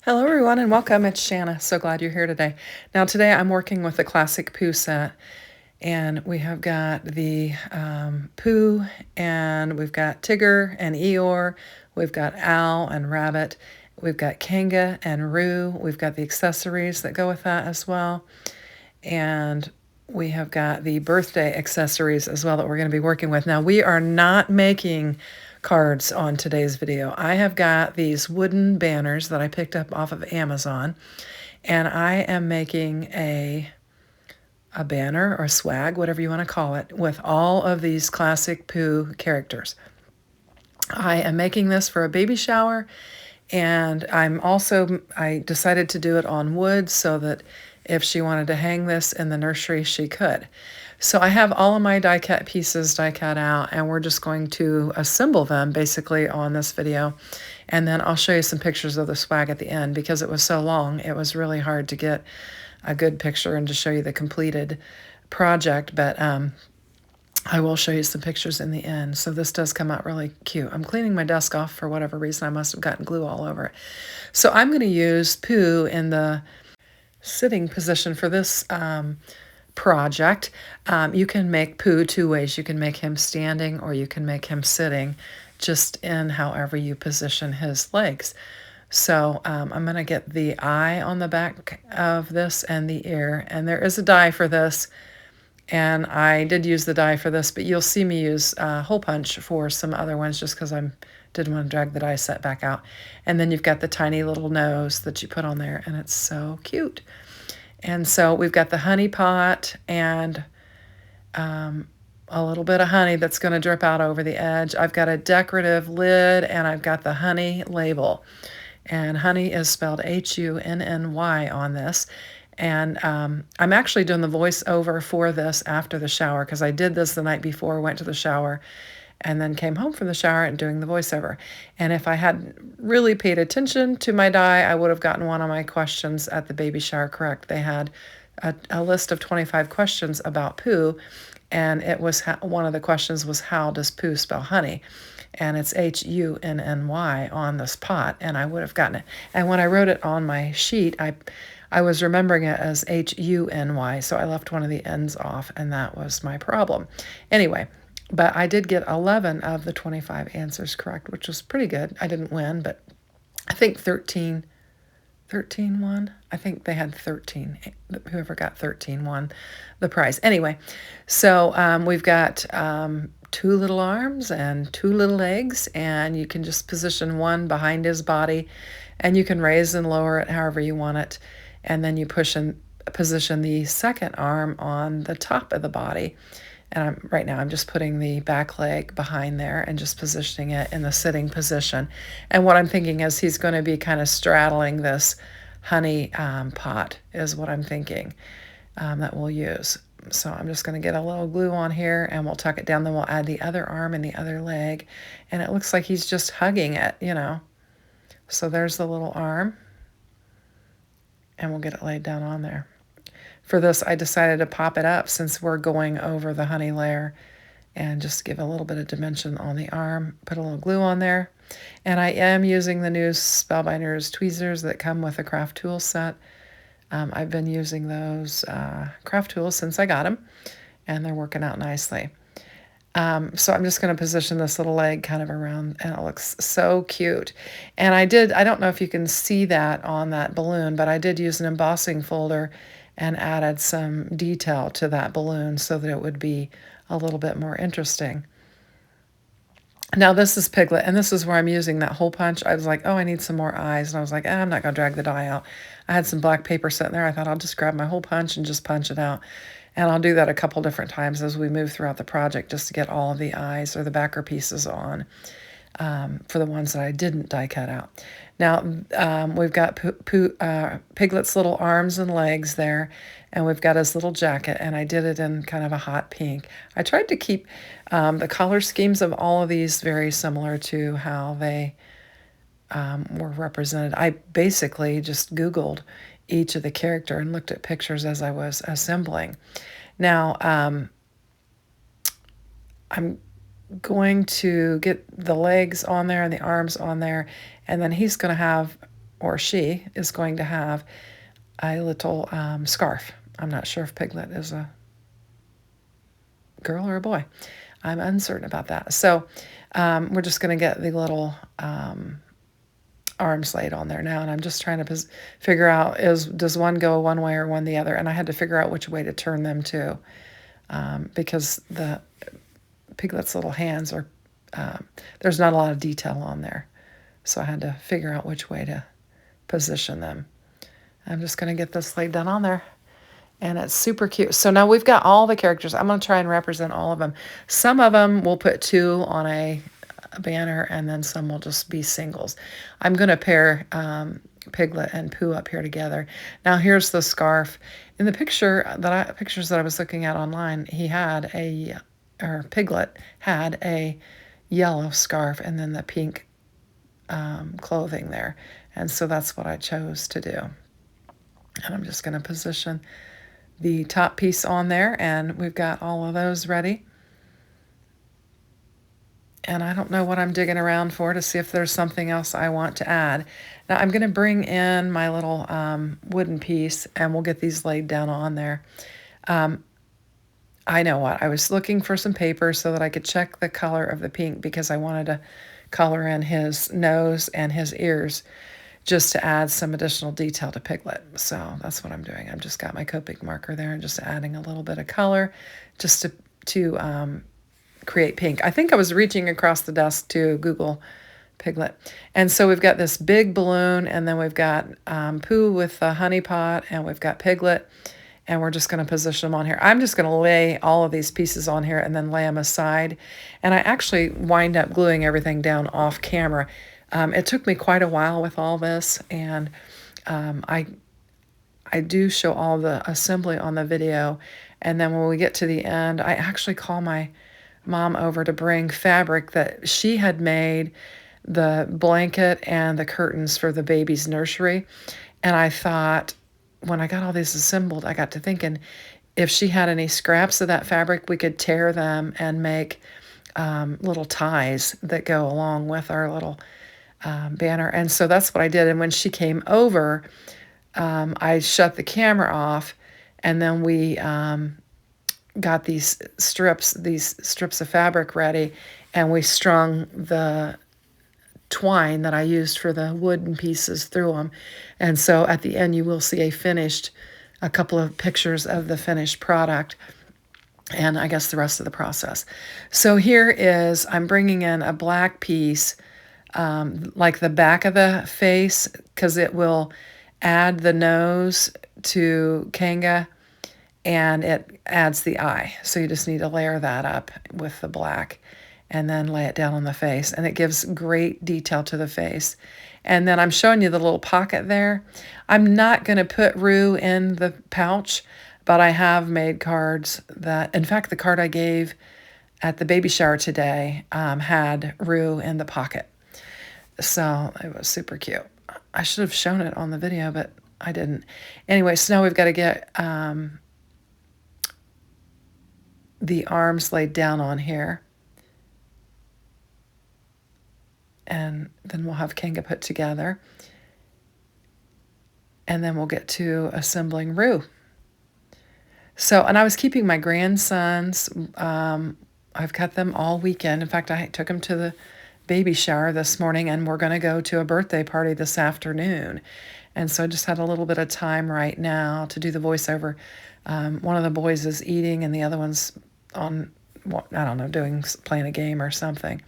Hello everyone and welcome. It's Shanna. So glad you're here today. Now today I'm working with the classic Pooh set, and we have got the Pooh, and we've got Tigger and Eeyore, we've got Owl and Rabbit, we've got Kanga and Roo, we've got the accessories that go with that as well, and we have got the birthday accessories as well that we're going to be working with. Now we are not making cards on today's video. I have got these wooden banners that I picked up off of Amazon, and I am making a banner or swag, whatever you want to call it, with all of these classic Pooh characters. I am making this for a baby shower, and I decided to do it on wood so that if she wanted to hang this in the nursery, she could. So I have all of my die cut pieces die cut out, and we're just going to assemble them basically on this video. And then I'll show you some pictures of the swag at the end. Because it was so long, it was really hard to get a good picture and to show you the completed project, but I will show you some pictures in the end. So this does come out really cute. I'm cleaning my desk off for whatever reason. I must have gotten glue all over it. So I'm going to use Pooh in the sitting position for this project. You can make Pooh two ways. You can make him standing or you can make him sitting, just in however you position his legs. So I'm going to get the eye on the back of this and the ear, and there is a die for this, and I did use the die for this, but you'll see me use hole punch for some other ones just because I didn't want to drag the die set back out. And then you've got the tiny little nose that you put on there, and it's so cute. And so we've got the honey pot and a little bit of honey that's going to drip out over the edge. I've got a decorative lid, and I've got the honey label. And honey is spelled Hunny on this. And I'm actually doing the voiceover for this after the shower, because I did this the night before, went to the shower, and then came home from the shower and doing the voiceover. And if I had really paid attention to my die, I would have gotten one of my questions at the baby shower correct. They had a list of 25 questions about Pooh, and it was one of the questions was, how does Pooh spell honey? And it's Hunny on this pot, and I would have gotten it. And when I wrote it on my sheet, I was remembering it as Huny, so I left one of the N's off, and that was my problem. Anyway, but I did get 11 of the 25 answers correct, which was pretty good. I didn't win, but I think 13 won. I think they had 13. Whoever got 13 won the prize. Anyway, so we've got two little arms and two little legs, and you can just position one behind his body, and you can raise and lower it however you want it. And then you position the second arm on the top of the body. And right now I'm just putting the back leg behind there and just positioning it in the sitting position. And what I'm thinking is he's going to be kind of straddling this honey pot is what I'm thinking that we'll use. So I'm just going to get a little glue on here, and we'll tuck it down. Then we'll add the other arm and the other leg. And it looks like he's just hugging it, you know. So there's the little arm, and we'll get it laid down on there. For this, I decided to pop it up since we're going over the honey layer, and just give a little bit of dimension on the arm. Put a little glue on there. And I am using the new Spellbinders tweezers that come with a craft tool set. I've been using those craft tools since I got them, and they're working out nicely. So I'm just going to position this little leg kind of around, and it looks so cute. And I don't know if you can see that on that balloon, but I did use an embossing folder and added some detail to that balloon so that it would be a little bit more interesting. Now this is Piglet, and this is where I'm using that hole punch. I was like, oh, I need some more eyes, and I was like, I'm not going to drag the die out. I had some black paper sitting there. I thought I'll just grab my hole punch and just punch it out. And I'll do that a couple different times as we move throughout the project, just to get all of the eyes or the backer pieces on for the ones that I didn't die cut out. Now we've got Piglet's little arms and legs there, and we've got his little jacket, and I did it in kind of a hot pink. I tried to keep the color schemes of all of these very similar to how they were represented. I basically just Googled each of the character and looked at pictures as I was assembling. Now, I'm going to get the legs on there and the arms on there, and then he's going to have or she is going to have a little scarf. I'm not sure if Piglet is a girl or a boy. I'm uncertain about that. So we're just going to get the little arms laid on there now, and I'm just trying to figure out, does one go one way or one the other, and I had to figure out which way to turn them too, because the Piglet's little hands are, there's not a lot of detail on there, so I had to figure out which way to position them. I'm just going to get this laid down on there, and it's super cute. So now we've got all the characters. I'm going to try and represent all of them. Some of them we'll put two on a banner, and then some will just be singles. I'm going to pair Piglet and Pooh up here together. Now here's the scarf. In the pictures that I was looking at online, Piglet had a yellow scarf and then the pink clothing there. And so that's what I chose to do. And I'm just going to position the top piece on there, and we've got all of those ready. And I don't know what I'm digging around for to see if there's something else I want to add. Now I'm going to bring in my little wooden piece, and we'll get these laid down on there. I know what. I was looking for some paper so that I could check the color of the pink, because I wanted to color in his nose and his ears just to add some additional detail to Piglet. So that's what I'm doing. I've just got my Copic marker there and just adding a little bit of color just to create pink. I think I was reaching across the desk to Google Piglet. And so we've got this big balloon, and then we've got Pooh with the honey pot, and we've got Piglet, and we're just going to position them on here. I'm just going to lay all of these pieces on here and then lay them aside. And I actually wind up gluing everything down off camera. It took me quite a while with all this, and I do show all the assembly on the video. And then when we get to the end, I actually call my mom over to bring fabric that she had made, the blanket and the curtains for the baby's nursery. And I thought, when I got all these assembled, I got to thinking, if she had any scraps of that fabric, we could tear them and make little ties that go along with our little banner. And so that's what I did. And when she came over, I shut the camera off, and then we got these strips of fabric ready, and we strung the twine that I used for the wooden pieces through them. And so at the end, you will see a couple of pictures of the finished product, and I guess the rest of the process. So here is, I'm bringing in a black piece, like the back of the face, because it will add the nose to Kanga, and it adds the eye. So you just need to layer that up with the black and then lay it down on the face, and it gives great detail to the face. And then I'm showing you the little pocket there. I'm not going to put Roo in the pouch, but I have made cards that, in fact, the card I gave at the baby shower today had Roo in the pocket. So it was super cute. I should have shown it on the video, but I didn't. Anyway, so now we've got to get the arms laid down on here. And then we'll have Kanga put together. And then we'll get to assembling Roo. So, and I was keeping my grandsons. I've got them all weekend. In fact, I took them to the baby shower this morning, and we're going to go to a birthday party this afternoon. And so I just had a little bit of time right now to do the voiceover. One of the boys is eating, and the other one's on, I don't know, playing a game or something.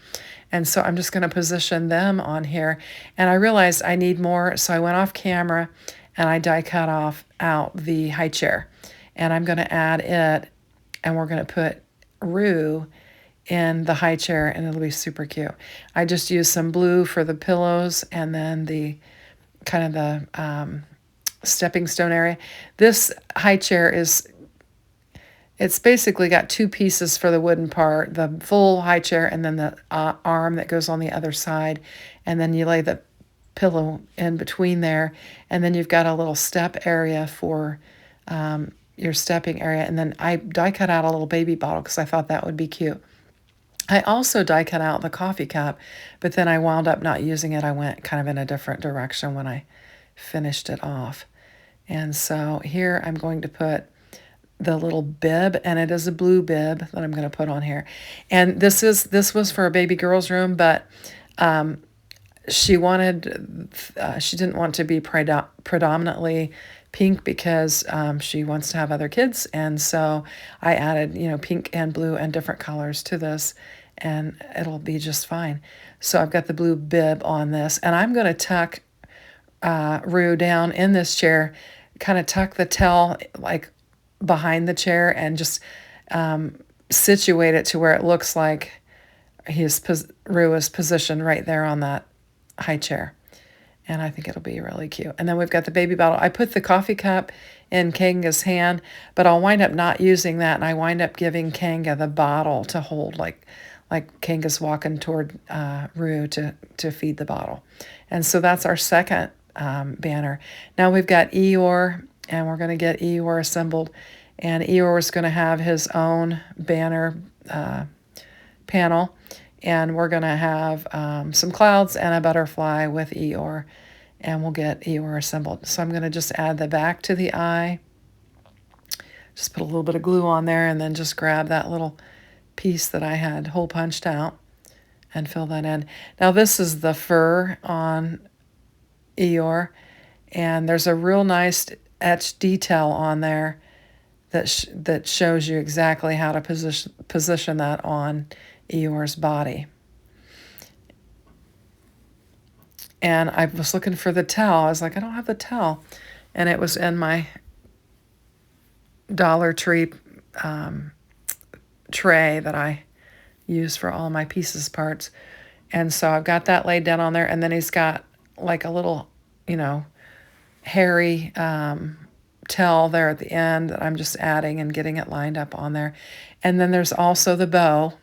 And so I'm just going to position them on here. And I realized I need more, so I went off camera and I die cut out the high chair. And I'm going to add it, and we're going to put Roo in the high chair, and it'll be super cute. I just used some blue for the pillows, and then the kind of the stepping stone area. This high chair it's basically got two pieces for the wooden part, the full high chair and then the arm that goes on the other side. And then you lay the pillow in between there. And then you've got a little step area for your stepping area. And then I die cut out a little baby bottle because I thought that would be cute. I also die cut out the coffee cup, but then I wound up not using it. I went kind of in a different direction when I finished it off. And so here I'm going to put the little bib, and it is a blue bib that I'm going to put on here. And this was for a baby girl's room, but she didn't want to be predominantly pink because she wants to have other kids, and so I added pink and blue and different colors to this, and it'll be just fine. So I've got the blue bib on this, and I'm going to tuck Rue down in this chair, kind of tuck the tail like behind the chair, and just situate it to where it looks like Rue is positioned right there on that high chair. And I think it'll be really cute. And then we've got the baby bottle. I put the coffee cup in Kanga's hand, but I'll wind up not using that, and I wind up giving Kanga the bottle to hold, like Kanga's walking toward Rue to feed the bottle. And so that's our second banner. Now we've got Eeyore, and we're going to get Eeyore assembled. And Eeyore is going to have his own banner panel. And we're going to have some clouds and a butterfly with Eeyore. And we'll get Eeyore assembled. So I'm going to just add the back to the eye. Just put a little bit of glue on there, and then just grab that little piece that I had hole punched out and fill that in. Now this is the fur on Eeyore. And there's a real nice etched detail on there that shows you exactly how to position that on Eeyore's body. And I was looking for the towel. I was like, I don't have the towel. And it was in my Dollar Tree tray that I use for all my pieces parts. And so I've got that laid down on there. And then he's got like a little, hairy tail there at the end that I'm just adding and getting it lined up on there. And then there's also the bow,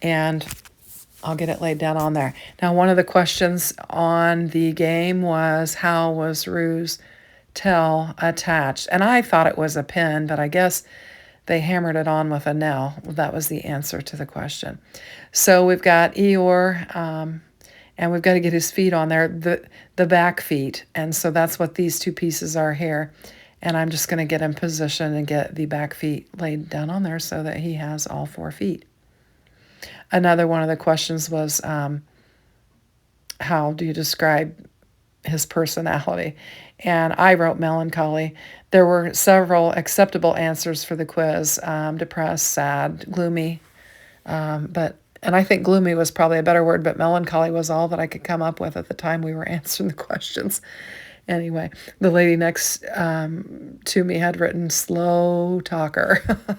and I'll get it laid down on there. Now, one of the questions on the game was, how was Rue's tail attached? And I thought it was a pin, but I guess they hammered it on with a nail. That was the answer to the question. So we've got Eeyore, and we've got to get his feet on there, the back feet. And so that's what these two pieces are here. And I'm just going to get him positioned and get the back feet laid down on there so that he has all 4 feet. Another one of the questions was, how do you describe his personality? And I wrote melancholy. There were several acceptable answers for the quiz: depressed, sad, gloomy. And I think gloomy was probably a better word, but melancholy was all that I could come up with at the time we were answering the questions. Anyway, the lady next to me had written slow talker.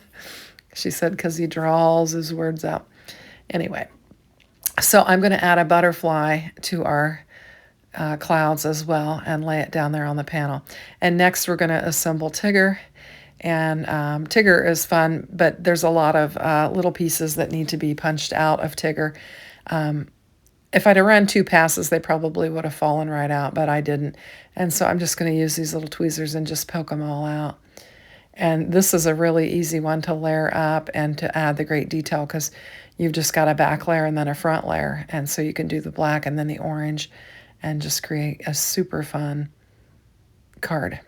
She said because he drawls his words out. Anyway, so I'm going to add a butterfly to our clouds as well and lay it down there on the panel. And next we're going to assemble Tigger. And Tigger is fun, but there's a lot of little pieces that need to be punched out of Tigger. If I'd have run 2 passes, they probably would have fallen right out, but I didn't. And so I'm just going to use these little tweezers and just poke them all out. And this is a really easy one to layer up and to add the great detail, because you've just got a back layer and then a front layer. And so you can do the black and then the orange and just create a super fun card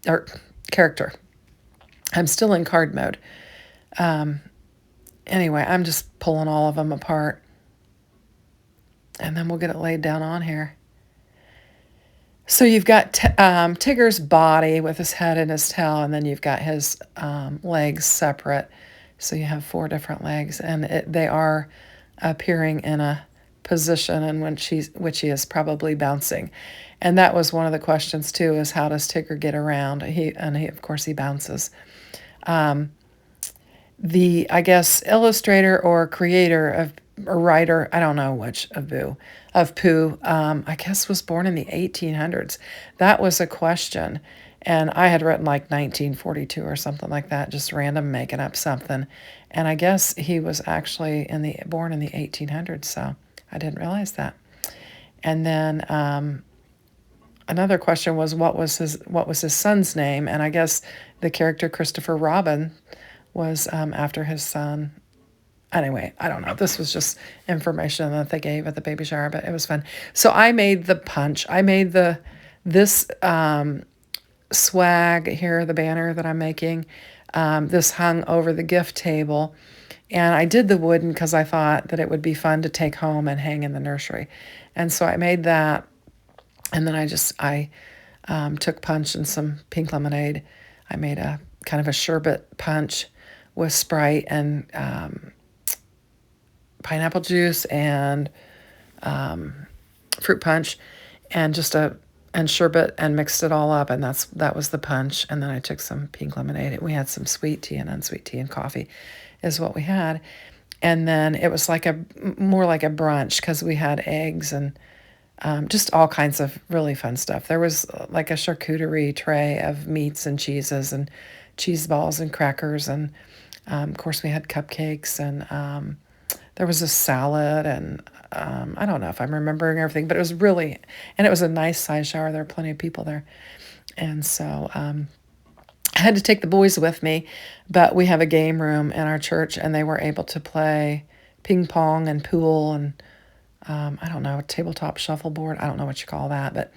or character. I'm still in card mode. Anyway, I'm just pulling all of them apart. And then we'll get it laid down on here. So you've got Tigger's body with his head and his tail, and then you've got his legs separate. So you have 4 different legs, and they are appearing in a position in which he is probably bouncing. And that was one of the questions too, is how does Tigger get around? He of course he bounces. The, I guess, illustrator or creator or writer, I don't know which of Pooh, I guess was born in the 1800s. That was a question. And I had written like 1942 or something like that, just random making up something. And I guess he was actually born in the 1800s, so I didn't realize that. And then another question was, what was his son's name? And I guess the character Christopher Robin was after his son. Anyway, I don't know. This was just information that they gave at the baby shower, but it was fun. So I made the punch. I made the This swag here, the banner that I'm making, this hung over the gift table. And I did the wooden because I thought that it would be fun to take home and hang in the nursery. And so I made that. And then I took punch and some pink lemonade. I made a kind of a sherbet punch with Sprite and pineapple juice and fruit punch and and sherbet, and mixed it all up, and that was the punch. And then I took some pink lemonade. We had some sweet tea and unsweet tea and coffee is what we had. And then it was more like a brunch because we had eggs and just all kinds of really fun stuff. There was like a charcuterie tray of meats and cheeses and cheese balls and crackers. And of course, we had cupcakes, and there was a salad. And I don't know if I'm remembering everything, but and it was a nice size shower. There were plenty of people there. And so I had to take the boys with me, but we have a game room in our church, and they were able to play ping pong and pool and I don't know, tabletop shuffleboard. I don't know what you call that, but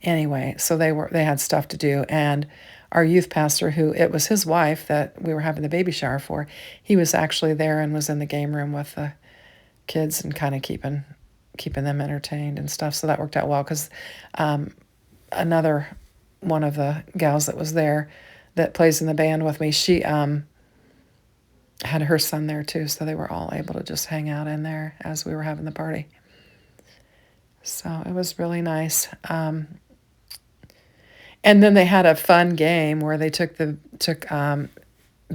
anyway, so they had stuff to do. And our youth pastor, who it was his wife that we were having the baby shower for, he was actually there and was in the game room with the kids and kind of keeping them entertained and stuff. So that worked out well because another one of the gals that was there that plays in the band with me, she had her son there too, so they were all able to just hang out in there as we were having the party. So it was really nice. And then they had a fun game where they took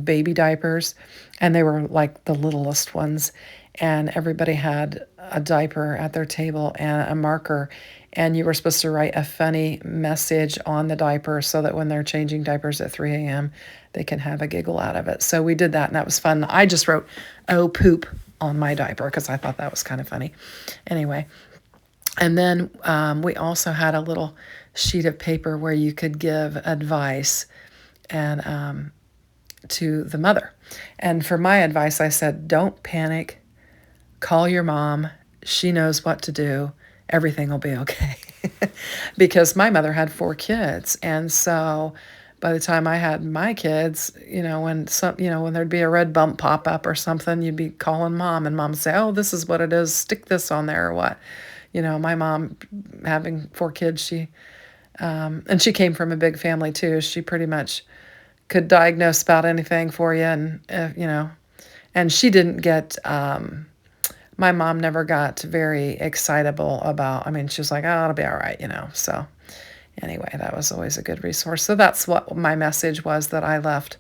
baby diapers, and they were like the littlest ones, and everybody had a diaper at their table and a marker, and you were supposed to write a funny message on the diaper so that when they're changing diapers at 3 a.m., they can have a giggle out of it. So we did that, and that was fun. I just wrote, "Oh, poop," on my diaper because I thought that was kind of funny. Anyway, and then we also had a little sheet of paper where you could give advice and to the mother. And for my advice, I said, "Don't panic. Call your mom. She knows what to do. Everything will be okay." Because my mother had 4 kids. And so by the time I had my kids, when there'd be a red bump pop up or something, you'd be calling mom, and mom would say, "Oh, this is what it is. Stick this on there," or what. My mom having 4 kids, and she came from a big family too. She pretty much could diagnose about anything for you. And, and she didn't get, my mom never got very excitable about, she was like, "Oh, it'll be all right," So anyway, that was always a good resource. So that's what my message was that I left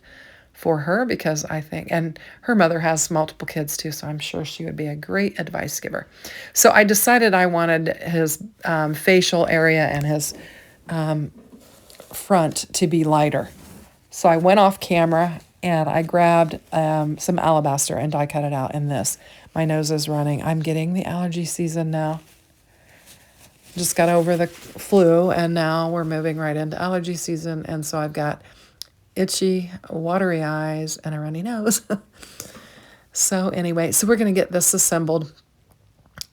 for her, because I think, and her mother has multiple kids too, so I'm sure she would be a great advice giver. So I decided I wanted his facial area and his front to be lighter. So I went off camera and I grabbed some alabaster and die cut it out in this. My nose is running. I'm getting the allergy season now. Just got over the flu, and now we're moving right into allergy season. And so I've got itchy, watery eyes and a runny nose. So anyway, so we're going to get this assembled,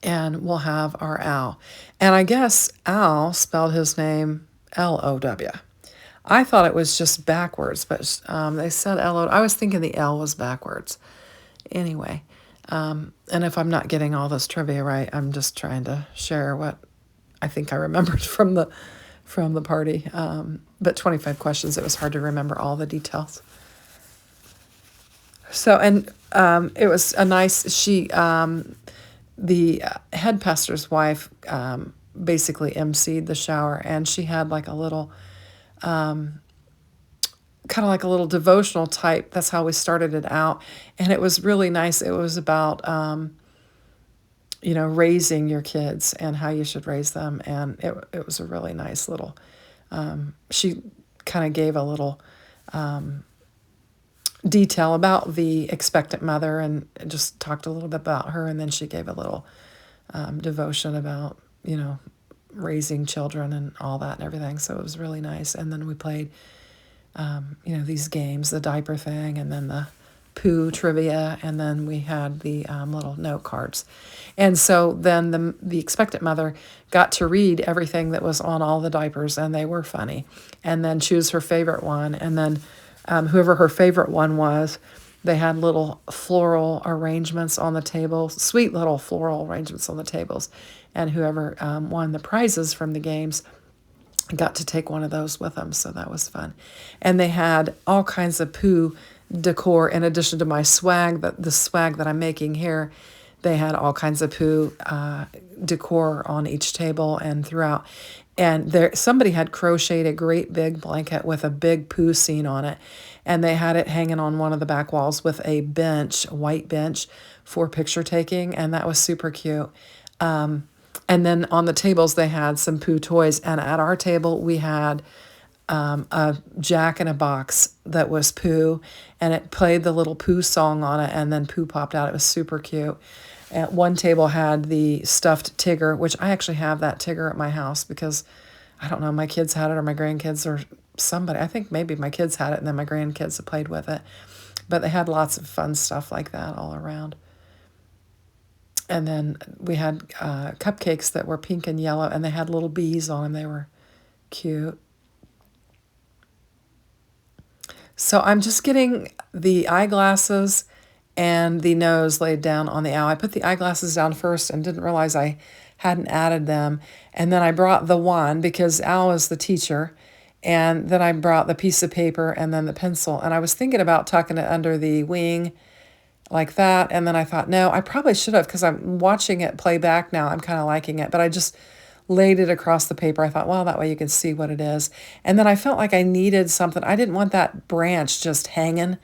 and we'll have our owl. And I guess Al spelled his name L-O-W. I thought it was just backwards, but they said L-O. I was thinking the L was backwards. Anyway, and if I'm not getting all this trivia right, I'm just trying to share what I think I remembered from the party. But 25 questions, it was hard to remember all the details. So, and it was a nice, the head pastor's wife basically emceed the shower, and she had like a little, kind of like a little devotional type. That's how we started it out. And it was really nice. It was about, raising your kids and how you should raise them. And it was a really nice little, she kind of gave a little detail about the expectant mother and just talked a little bit about her. And then she gave a little devotion about, raising children and all that and everything. So it was really nice. And then we played, these games, the diaper thing, and then the Pooh trivia, and then we had the little note cards. And so then the expectant mother got to read everything that was on all the diapers, and they were funny, and then choose her favorite one. And then whoever her favorite one was, they had little floral arrangements on the table, sweet little floral arrangements on the tables. And whoever won the prizes from the games got to take one of those with them, so that was fun. And they had all kinds of Pooh decor in addition to my swag, the swag that I'm making here. They had all kinds of Pooh decor on each table and throughout. And there, somebody had crocheted a great big blanket with a big Pooh scene on it, and they had it hanging on one of the back walls with a bench, a white bench, for picture taking, and that was super cute. And then on the tables, they had some Pooh toys. And at our table, we had a Jack in a Box that was Pooh. And it played the little Pooh song on it. And then Pooh popped out. It was super cute. And one table had the stuffed Tigger, which I actually have that Tigger at my house because, I don't know, my kids had it or my grandkids or somebody. I think maybe my kids had it and then my grandkids have played with it. But they had lots of fun stuff like that all around. And then we had cupcakes that were pink and yellow, and they had little bees on them. They were cute. So I'm just getting the eyeglasses and the nose laid down on the owl. I put the eyeglasses down first and didn't realize I hadn't added them. And then I brought the wand because Al is the teacher. And then I brought the piece of paper and then the pencil. And I was thinking about tucking it under the wing like that. And then I thought, no, I probably should have because I'm watching it play back now. I'm kind of liking it. But I just laid it across the paper. I thought, well, that way you can see what it is. And then I felt like I needed something. I didn't want that branch just hanging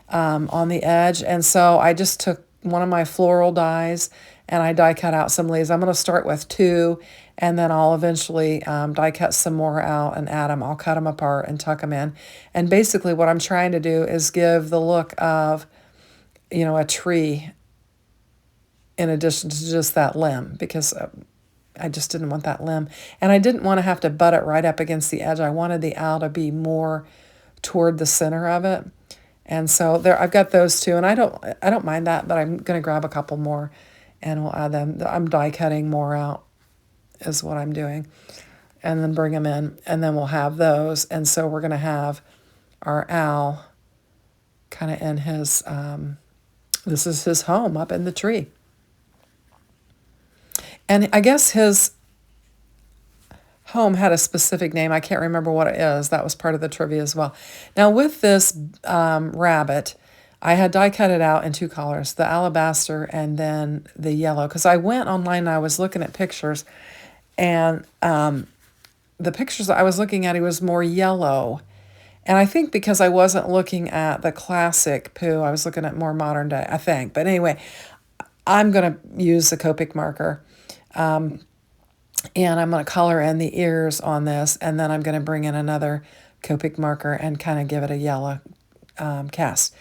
on the edge. And so I just took one of my floral dies and I die cut out some leaves. I'm going to start with 2, and then I'll eventually die cut some more out and add them. I'll cut them apart and tuck them in. And basically what I'm trying to do is give the look of, you know, a tree in addition to just that limb, because I just didn't want that limb. And I didn't want to have to butt it right up against the edge. I wanted the owl to be more toward the center of it. And so there, I've got those 2, and I don't mind that, but I'm going to grab a couple more and we'll add them. I'm die cutting more out is what I'm doing, and then bring them in, and then we'll have those. And so we're going to have our owl kind of in his, this is his home up in the tree. And I guess his home had a specific name. I can't remember what it is. That was part of the trivia as well. Now with this rabbit, I had die cut it out in 2 colors, the alabaster and then the yellow. Because I went online and I was looking at pictures, and the pictures that I was looking at, he was more yellow. And I think because I wasn't looking at the classic Pooh, I was looking at more modern day, I think. But anyway, I'm going to use the Copic marker. And I'm going to color in the ears on this. And then I'm going to bring in another Copic marker and kind of give it a yellow cast.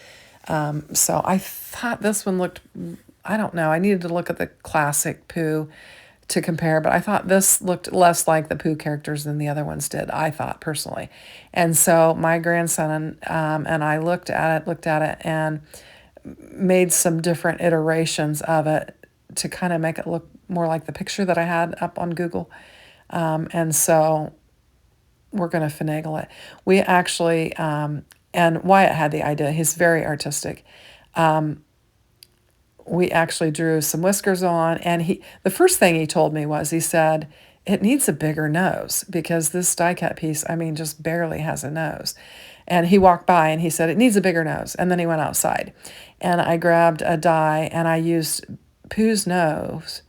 So I thought this one looked, I don't know, I needed to look at the classic Pooh to compare, but I thought this looked less like the Pooh characters than the other ones did, I thought personally. And so my grandson and I looked at it and made some different iterations of it to kind of make it look more like the picture that I had up on Google. And so we're going to finagle it. We actually, and Wyatt had the idea, he's very artistic. We actually drew some whiskers on, and the first thing he told me was, he said, it needs a bigger nose because this die cut piece, I mean, just barely has a nose. And he walked by and he said, it needs a bigger nose. And then he went outside, and I grabbed a die and I used Pooh's nose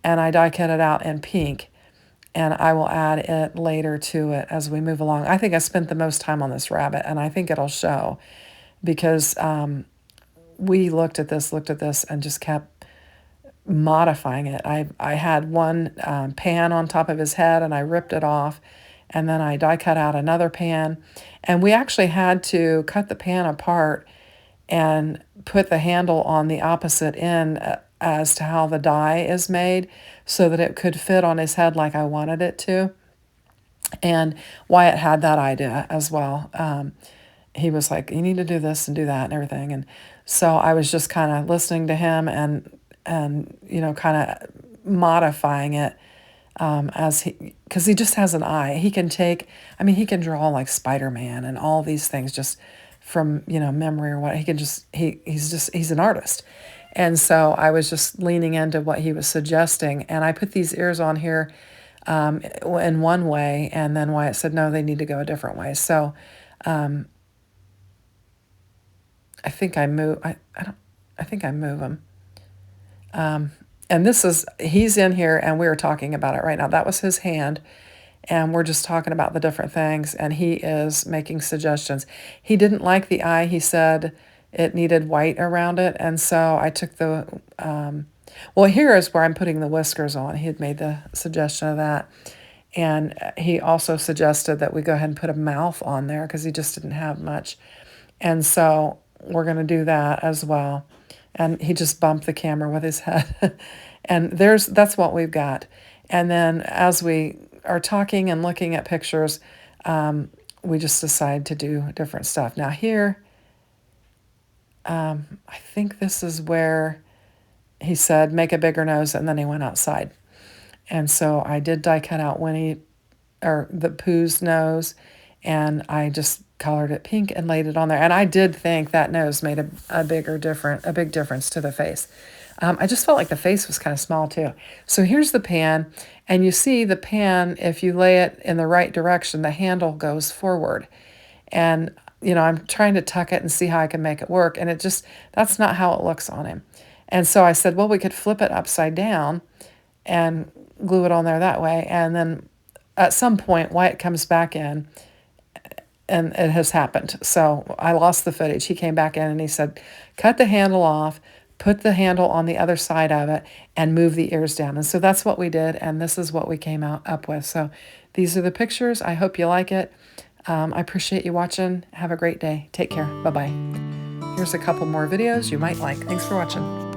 and I die cut it out in pink, and I will add it later to it as we move along. I think I spent the most time on this rabbit, and I think it'll show because we looked at this and just kept modifying it. I had one pan on top of his head, and I ripped it off, and then I die cut out another pan, and we actually had to cut the pan apart and put the handle on the opposite end as to how the die is made so that it could fit on his head like I wanted it to. And Wyatt had that idea as well. He was like, you need to do this and do that and everything. And So I was just kind of listening to him and you know, kind of modifying it as because he just has an eye. He can take, I mean, he can draw like Spider-Man and all these things just from, you know, memory or what. He can just, he's an artist. And so I was just leaning into what he was suggesting. And I put these ears on here in one way, and then Wyatt said, no, they need to go a different way. So I think I move, I think I move them. And this is, he's in here and we're talking about it right now. That was his hand. And we're just talking about the different things. And he is making suggestions. He didn't like the eye. He said it needed white around it. And so I took the, well, here is where I'm putting the whiskers on. He had made the suggestion of that. And he also suggested that we go ahead and put a mouth on there because he just didn't have much. And so we're going to do that as well. And he just bumped the camera with his head. And that's what we've got. And then as we are talking and looking at pictures, we just decide to do different stuff. Now here, I think this is where he said, make a bigger nose, and then he went outside. And so I did die cut out the Pooh's nose, and I just colored it pink and laid it on there. And I did think that nose made a big difference to the face. I just felt like the face was kind of small too. So here's the pan, and you see the pan, if you lay it in the right direction, the handle goes forward. And, you know, I'm trying to tuck it and see how I can make it work, and that's not how it looks on him. And so I said, well, we could flip it upside down and glue it on there that way. And then at some point, Wyatt comes back in, and it has happened. So I lost the footage. He came back in and he said, cut the handle off, put the handle on the other side of it, and move the ears down. And so that's what we did, and this is what we came up with. So these are the pictures. I hope you like it. I appreciate you watching. Have a great day. Take care. Bye-bye. Here's a couple more videos you might like. Thanks for watching.